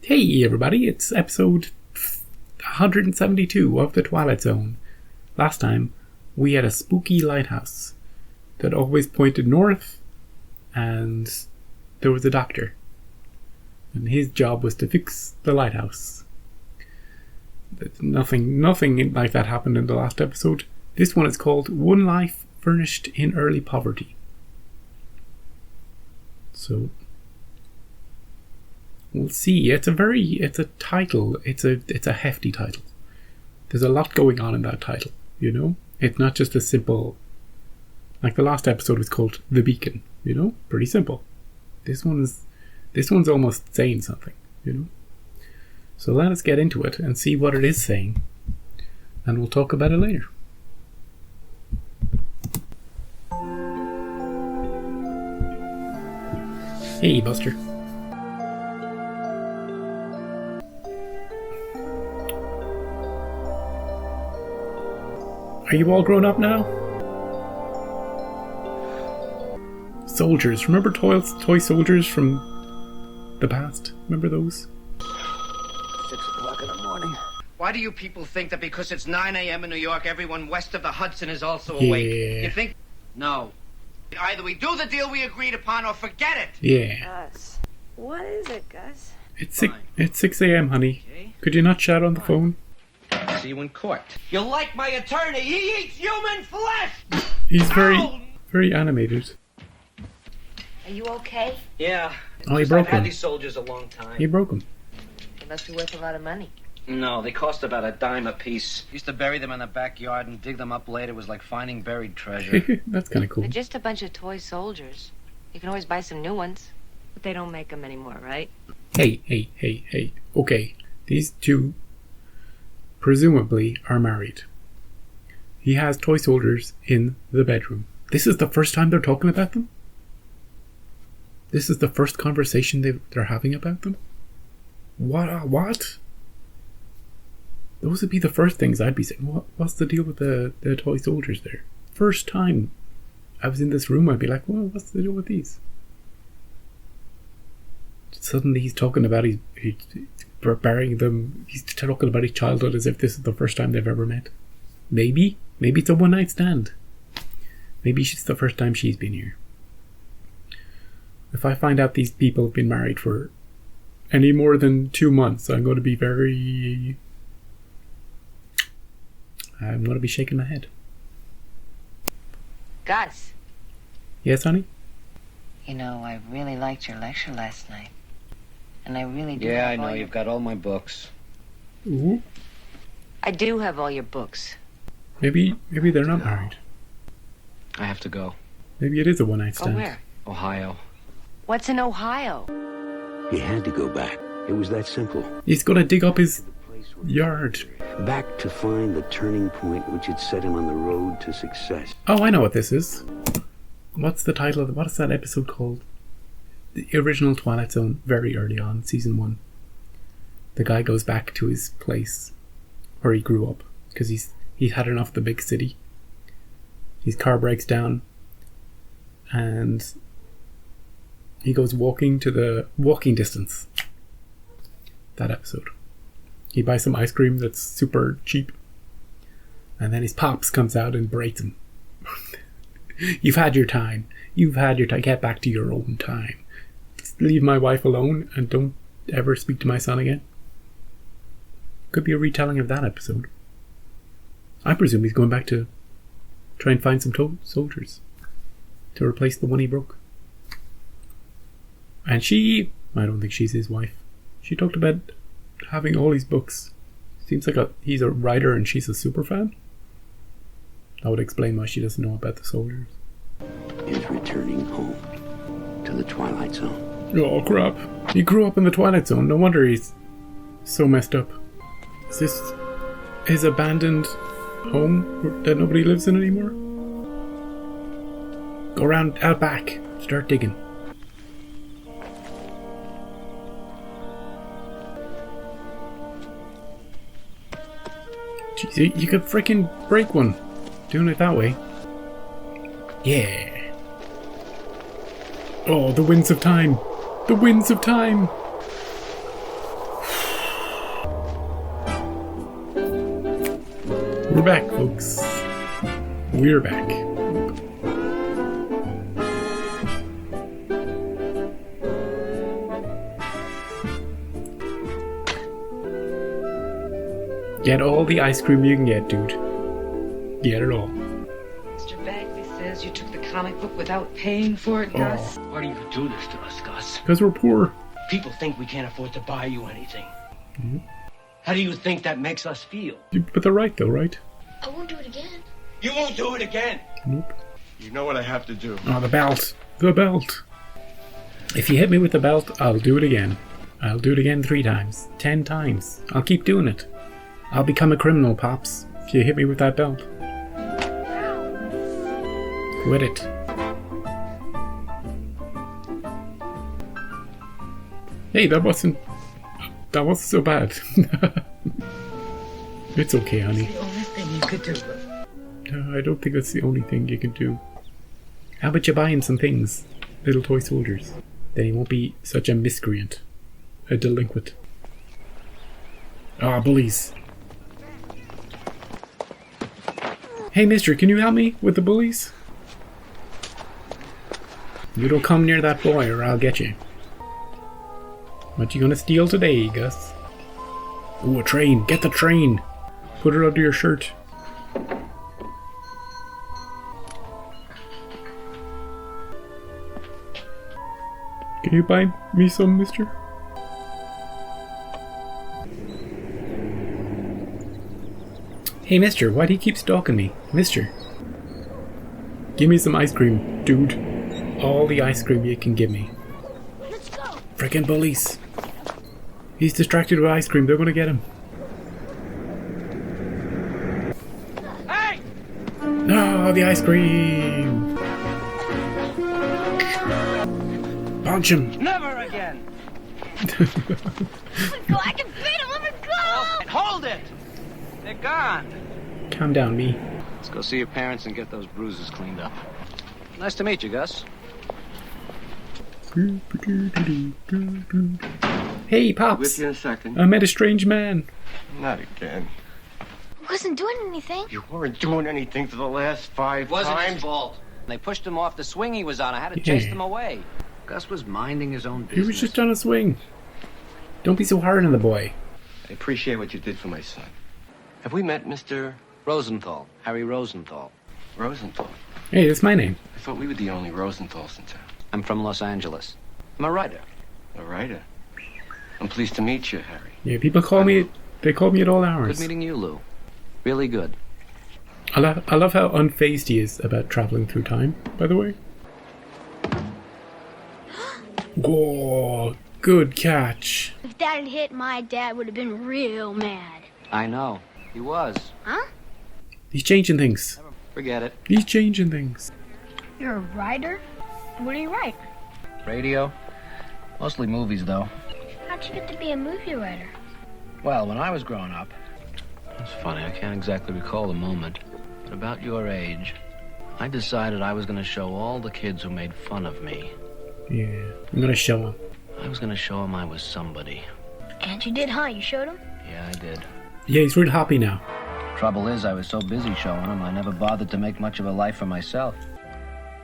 Hey everybody, it's episode 172 of the Twilight Zone. Last time, we had a spooky lighthouse that always pointed north, and there was a doctor. And his job was to fix the lighthouse. Nothing like that happened in the last episode. This one is called One Life Furnished in Early Poverty. So we'll see. It's a title. It's a hefty title. There's a lot going on in that title, you know? It's not just a simple, like the last episode was called The Beacon, you know? Pretty simple. This one's almost saying something, you know? So let us get into it and see what it is saying, and we'll talk about it later. Hey, Buster. Are you all grown up now? Soldiers. Remember toy soldiers from the past? Remember those? 6 o'clock in the morning. Why do you people think that because it's 9 a.m. in New York, everyone west of the Hudson is also awake? You think? No. Either we do the deal we agreed upon or forget it. Yeah. Gus. What is it, Gus? It's 6 a.m., honey. Okay. Could you not shout on the phone? See you in court. You like my attorney? He eats human flesh! He's very animated. Are you okay? Yeah. Oh, he broke I've had him. these soldiers a long time. He broke him. They must be worth a lot of money. No, they cost about a dime a piece. Used to bury them in the backyard and dig them up later. It was like finding buried treasure. That's kind of cool. They're just a bunch of toy soldiers. You can always buy some new ones. But they don't make them anymore, right? Hey. Okay, these two presumably are married. He has toy soldiers in the bedroom. This is the first time they're talking about them? This is the first conversation they're having about them? What? Those would be the first things I'd be saying. What's the deal with the toy soldiers there? First time I was in this room, I'd be like, well, what's the deal with these? Suddenly he's talking about he's burying them. He's talking about his childhood as if this is the first time they've ever met. Maybe it's a one-night stand. Maybe it's the first time she's been here. If I find out these people have been married for any more than 2 months, I'm going to be shaking my head. Gus. Yes, honey? You know, I really liked your lecture last night. And I really do. Yeah, I know. You've got all my books. Ooh. I do have all your books. Maybe they're not married. I have to go. Maybe it is a one-night Go stand. where? Ohio. What's in Ohio? He had to go back. It was that simple. He's going to dig up his yard. Back to find the turning point which had set him on the road to success. Oh, I know what this is. What's the title of what is that episode called? The original Twilight Zone, very early on, season 1. The guy goes back to his place where he grew up because he's had enough of the big city. His car breaks down and he goes walking to the walking distance. That episode. He buys some ice cream that's super cheap, and then his pops comes out and berates him. You've had your time. Get back to your own time. Just leave my wife alone and don't ever speak to my son again. Could be a retelling of that episode. I presume he's going back to try and find some soldiers to replace the one he broke. And I don't think she's his wife. She talked about having all his books. Seems like he's a writer and she's a super fan. That would explain why she doesn't know about the soldiers. Is returning home to the Twilight Zone. Oh crap. He grew up in the Twilight Zone. No wonder he's so messed up. Is this his abandoned home that nobody lives in anymore? Go around out back. Start digging. Jeez, you could freaking break one doing it that way. Yeah. Oh, the winds of time. The winds of time. We're back, folks. We're back. Get all the ice cream you can get, dude. Get it all. Mr. Bagley says you took the comic book without paying for it, Gus. Why do you do this to us, Gus? Because we're poor. People think we can't afford to buy you anything. Mm-hmm. How do you think that makes us feel? But they're right, though, right? I won't do it again. You won't do it again! Nope. You know what I have to do. Oh, the belt. The belt. If you hit me with the belt, I'll do it again. I'll do it again 3 times. 10 times. I'll keep doing it. I'll become a criminal, Pops, if you hit me with that belt. Quit it. Hey, that wasn't so bad. It's okay, honey. The only thing you could do. I don't think that's the only thing you can do. How about you buy him some things? Little toy soldiers. Then he won't be such a miscreant. A delinquent. Ah, bullies. Hey, mister, can you help me with the bullies? You don't come near that boy or I'll get you. What you gonna steal today, Gus? Ooh, a train. Get the train. Put it under your shirt. Can you buy me some, mister? Hey, mister, why do you keep stalking me? Mister. Give me some ice cream, dude. All the ice cream you can give me. Let's go. Frickin' bullies. He's distracted with ice cream. They're gonna get him. Hey! No, the ice cream! Punch him! Never again! Go, I can beat him. Let me go. Hold it! They're gone. Calm down, me. Let's go see your parents and get those bruises cleaned up. Nice to meet you, Gus. Hey, Pops! With you in a second. I met a strange man. Not again. I wasn't doing anything. You weren't doing anything for the last 5 It wasn't times. his fault. They pushed him off the swing he was on. I had to chase them away. Gus was minding his own He business. was just on a swing. Don't be so hard on the boy. I appreciate what you did for my son. Have we met Mr. Rosenthal. Harry Rosenthal. Rosenthal? Hey, that's my name. I thought we were the only Rosenthals in town. I'm from Los Angeles. I'm a writer. A writer. I'm pleased to meet you, Harry. Yeah, people call me. They call me at all Good hours. meeting you, Lou. Really good. I love how unfazed he is about traveling through time. By the way. Whoa! Good catch. If Dad had hit, my dad would have been real mad. I know. He was. Huh? He's changing things. Forget it. He's changing things. You're a writer? What do you write? Radio. Mostly movies, though. How'd you get to be a movie writer? Well, when I was growing up... It's funny, I can't exactly recall the moment. But about your age, I decided I was going to show all the kids who made fun of me. Yeah, I'm gonna show him. I was going to show them I was somebody. And you did, huh? You showed him? Yeah, I did. Yeah, he's real happy now. Trouble is, I was so busy showing them, I never bothered to make much of a life for myself.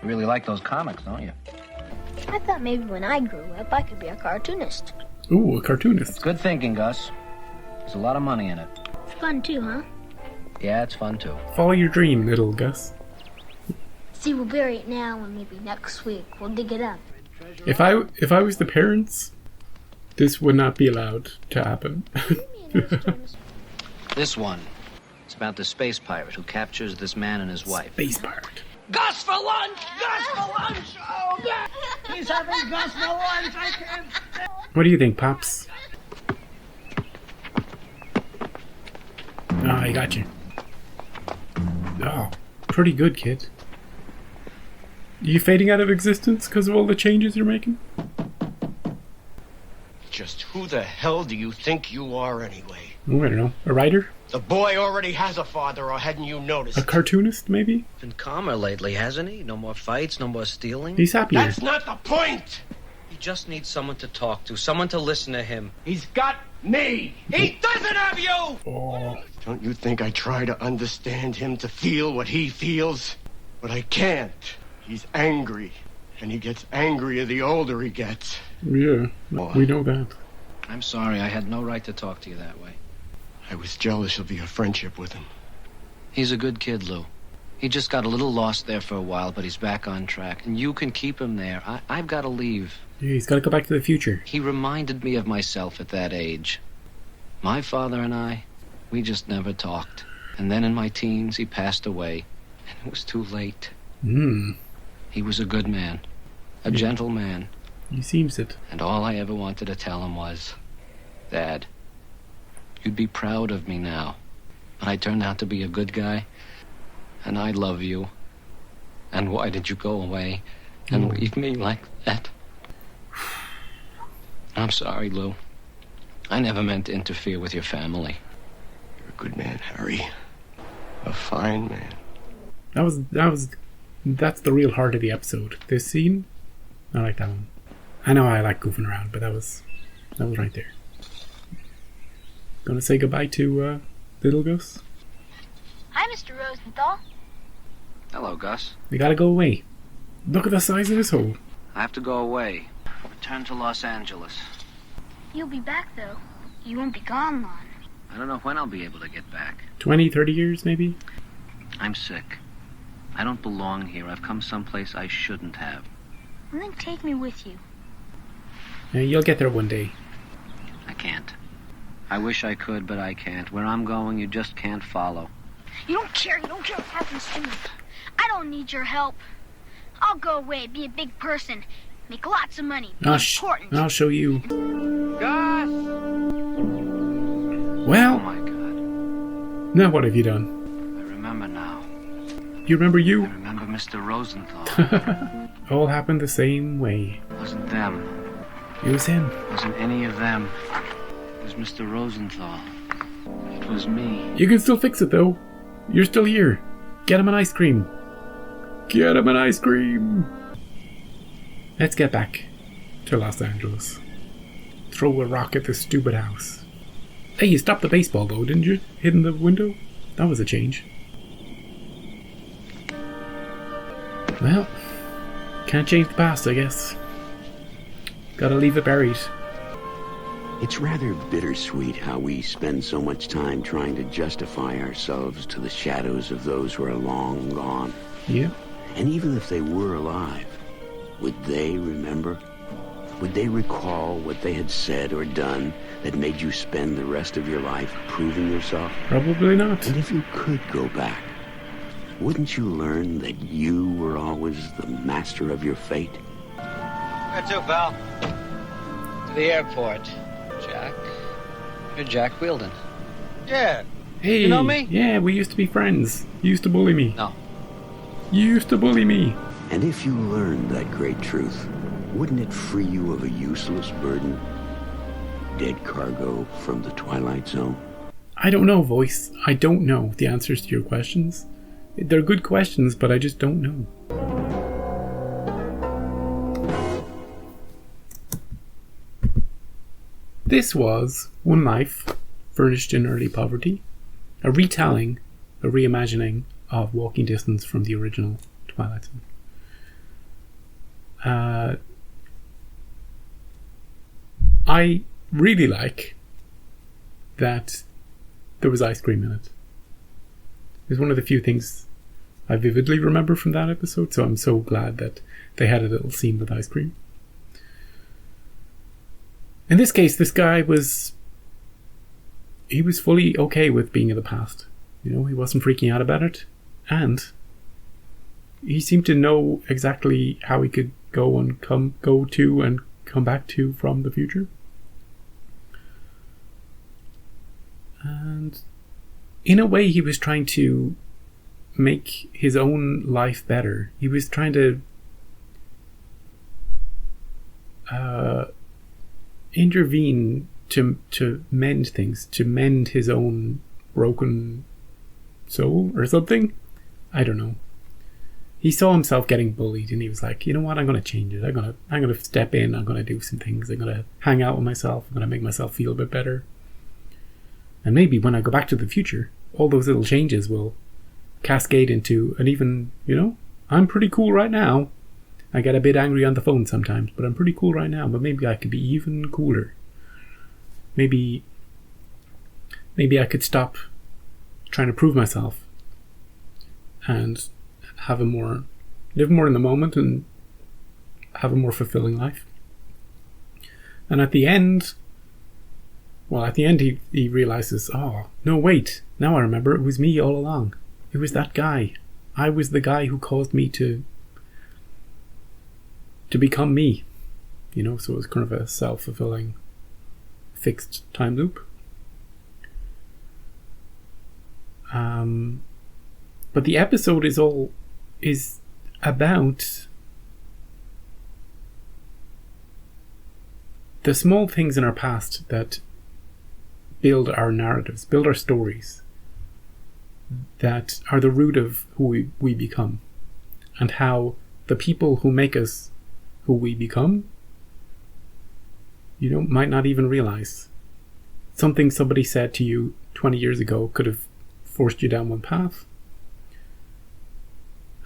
You really like those comics, don't you? I thought maybe when I grew up, I could be a cartoonist. Ooh, a cartoonist. Good thinking, Gus. There's a lot of money in it. It's fun too, huh? Yeah, it's fun, too. Follow your dream, little Gus. See, we'll bury it now, and maybe next week we'll dig it up. If I was the parents, this would not be allowed to happen. This one. It's about the space pirate who captures this man and his wife. Space pirate. Gus for lunch! Gus for lunch! Oh, God! He's having Gus for lunch! I can't... What do you think, Pops? Ah, I got you. Oh, pretty good, kid. You fading out of existence because of all the changes you're making? Just who the hell do you think you are, anyway? Oh, I don't know. A writer? The boy already has a father, or hadn't you noticed? A cartoonist, maybe? Been calmer lately, hasn't he? No more fights, no more stealing. He's happier. That's not the point! He just needs someone to talk to, someone to listen to him. He's got me. He doesn't have you! Oh, Don't you think I try to understand him, to feel what he feels? But I can't. He's angry. And he gets angrier the older he gets. yeah. We know that. I'm sorry, I had no right to talk to you that way. I was jealous of your friendship with him. He's a good kid, Lou. He just got a little lost there for a while, but he's back on track. And you can keep him there. I've got to leave. Yeah, he's got to go back to the future. He reminded me of myself at that age. My father and I, we just never talked. And then in my teens, he passed away. And it was too late. He was a good man. A gentle man. He seems it. And all I ever wanted to tell him was, Dad, you'd be proud of me now. But I turned out to be a good guy. And I love you. And why did you go away and leave me like that? I'm sorry, Lou. I never meant to interfere with your family. You're a good man, Harry. A fine man. That's the real heart of the episode. This scene, I like that one. I know I like goofing around, but that was right there. Gonna say goodbye to little Gus? Hi, Mr. Rosenthal. Hello, Gus. We gotta go away. Look at the size of this hole. I have to go away. Return to Los Angeles. You'll be back, though. You won't be gone long. I don't know when I'll be able to get back. 20, 30 years, maybe? I'm sick. I don't belong here. I've come someplace I shouldn't have. And then take me with you. Yeah, you'll get there one day. I can't. I wish I could, but I can't. Where I'm going, you just can't follow. You don't care what happens to me. I don't need your help. I'll go away, be a big person, make lots of money, be important. I'll show you. Gus! Well, Oh my God. now what have you done? I remember now. You remember I you? remember Mr. Rosenthal. All happened the same way. It wasn't them. It was him. It wasn't any of them. It was Mr. Rosenthal. It was me. You can still fix it, though. You're still here. Get him an ice cream. Get him an ice cream. Let's get back to Los Angeles. Throw a rock at the stupid house. Hey, you stopped the baseball, though, didn't you? Hidden the window? That was a change. Well, can't change the past, I guess. Gotta leave it buried. It's rather bittersweet how we spend so much time trying to justify ourselves to the shadows of those who are long gone. Yeah. And even if they were alive, would they remember? Would they recall what they had said or done that made you spend the rest of your life proving yourself? Probably not. And if you could go back, wouldn't you learn that you were always the master of your fate? Where to, pal? To the airport. Jack? You're Jack Wielden. Yeah. Hey, You know me? Yeah, we used to be friends. You used to bully me. No. You used to bully me. And if you learned that great truth, wouldn't it free you of a useless burden? Dead cargo from the Twilight Zone? I don't know, voice. I don't know the answers to your questions. They're good questions, but I just don't know. This was One Life, Furnished in Early Poverty, a retelling, a reimagining of Walking Distance from the original Twilight Zone. I really like that there was ice cream in it. It's one of the few things I vividly remember from that episode, so I'm so glad that they had a little scene with ice cream. In this case, this guy was fully okay with being in the past. You know, he wasn't freaking out about it, and he seemed to know exactly how he could go to and come back to from the future. And in a way, he was trying to make his own life better. He was trying to intervene to mend things, to mend his own broken soul or something. I don't know. he saw himself getting bullied, and he was like, you know what, I'm going to change it. I'm going to step in. I'm going to do some things. I'm going to hang out with myself. I'm going to make myself feel a bit better. And maybe when I go back to the future, all those little changes will cascade into an even, I'm pretty cool right now. I get a bit angry on the phone sometimes, but I'm pretty cool right now. But maybe I could be even cooler. Maybe I could stop trying to prove myself and live more in the moment and have a more fulfilling life. And at the end he realizes, oh, no, wait, now I remember, it was me all along. It was that guy. I was the guy who caused me to become me. So it was kind of a self-fulfilling fixed time loop. But the episode is about the small things in our past that build our narratives, build our stories, that are the root of who we become, and how the people who make us who we become, might not even realize. Something somebody said to you 20 years ago could have forced you down one path,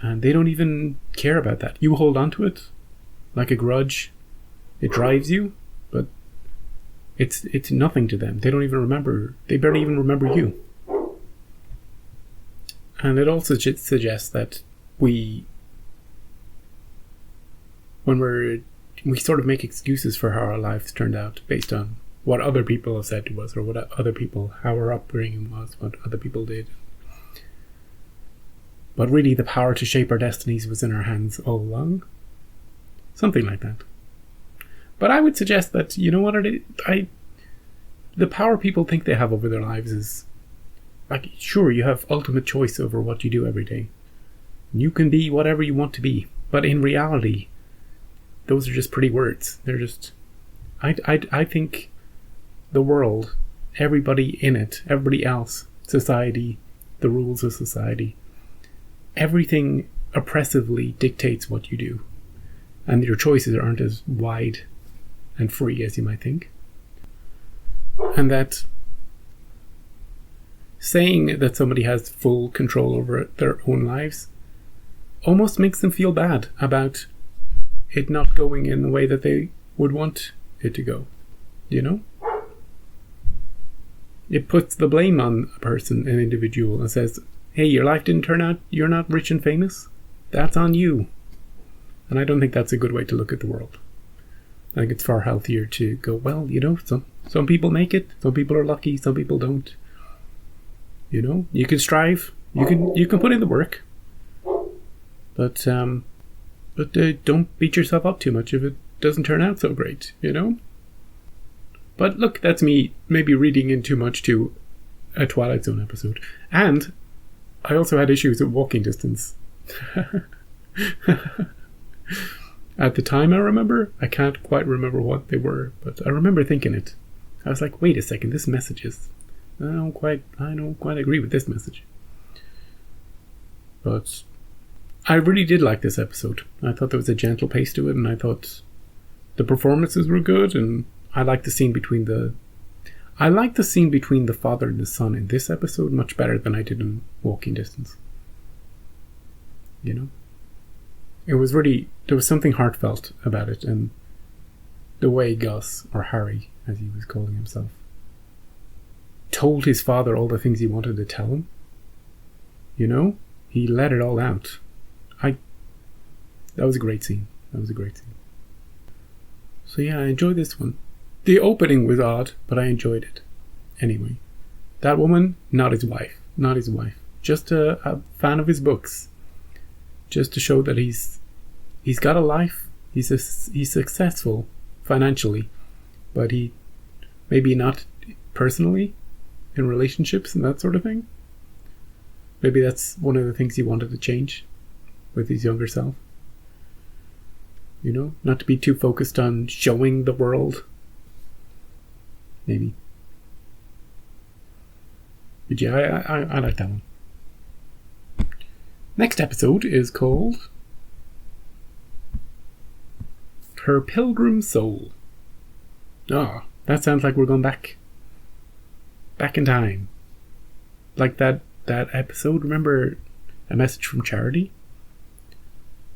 and they don't even care about that. You hold on to it like a grudge. It drives you, but it's nothing to them. They don't even remember. They barely even remember you. And it also suggests that we sort of make excuses for how our lives turned out based on what other people have said to us, or how our upbringing was, what other people did. But really the power to shape our destinies was in our hands all along. Something like that. But I would suggest that, the power people think they have over their lives is, like, sure, you have ultimate choice over what you do every day. You can be whatever you want to be. But in reality, those are just pretty words. They're just... I think the world, everybody in it, everybody else, society, the rules of society, everything oppressively dictates what you do. And your choices aren't as wide and free as you might think. And that saying that somebody has full control over their own lives almost makes them feel bad about it not going in the way that they would want it to go. It puts the blame on a person, an individual, and says, hey, your life didn't turn out, you're not rich and famous, that's on you. And I don't think that's a good way to look at the world. I think it's far healthier to go, well, some people make it, some people are lucky, some people don't. You can strive, you can put in the work, but don't beat yourself up too much if it doesn't turn out so great, But look, that's me maybe reading in too much to a Twilight Zone episode. And I also had issues with walking distance. At the time, I can't quite remember what they were, but I remember thinking it. I was like, wait a second, this message is... I don't quite agree with this message. But I really did like this episode. I thought there was a gentle pace to it, and I thought the performances were good, and I liked the scene between the father and the son in this episode much better than I did in Walking Distance. It was really, there was something heartfelt about it, and the way Gus, or Harry, as he was calling himself, told his father all the things he wanted to tell him. He let it all out. That was a great scene. So yeah, I enjoyed this one. The opening was odd, but I enjoyed it. Anyway, that woman, not his wife. Just a fan of his books. Just to show that he's got a life. He's successful financially, but he maybe not personally, in relationships and that sort of thing. Maybe that's one of the things he wanted to change with his younger self. Not to be too focused on showing the world. Maybe. But yeah, I like that one. Next episode is called Her Pilgrim Soul. Oh, that sounds like we're going back in time. Like that episode, remember A Message from Charity?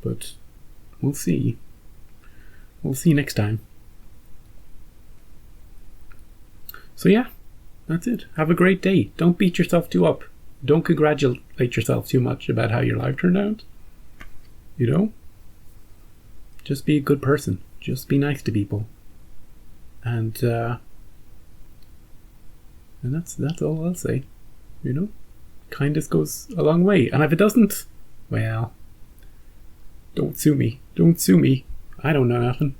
But we'll see. We'll see next time. So yeah, that's it. Have a great day. Don't beat yourself too up. Don't congratulate yourself too much about how your life turned out. You know? Just be a good person. Just be nice to people. And that's all I'll say. You know? Kindness goes a long way. And if it doesn't, well, don't sue me. Don't sue me. I don't know nothing.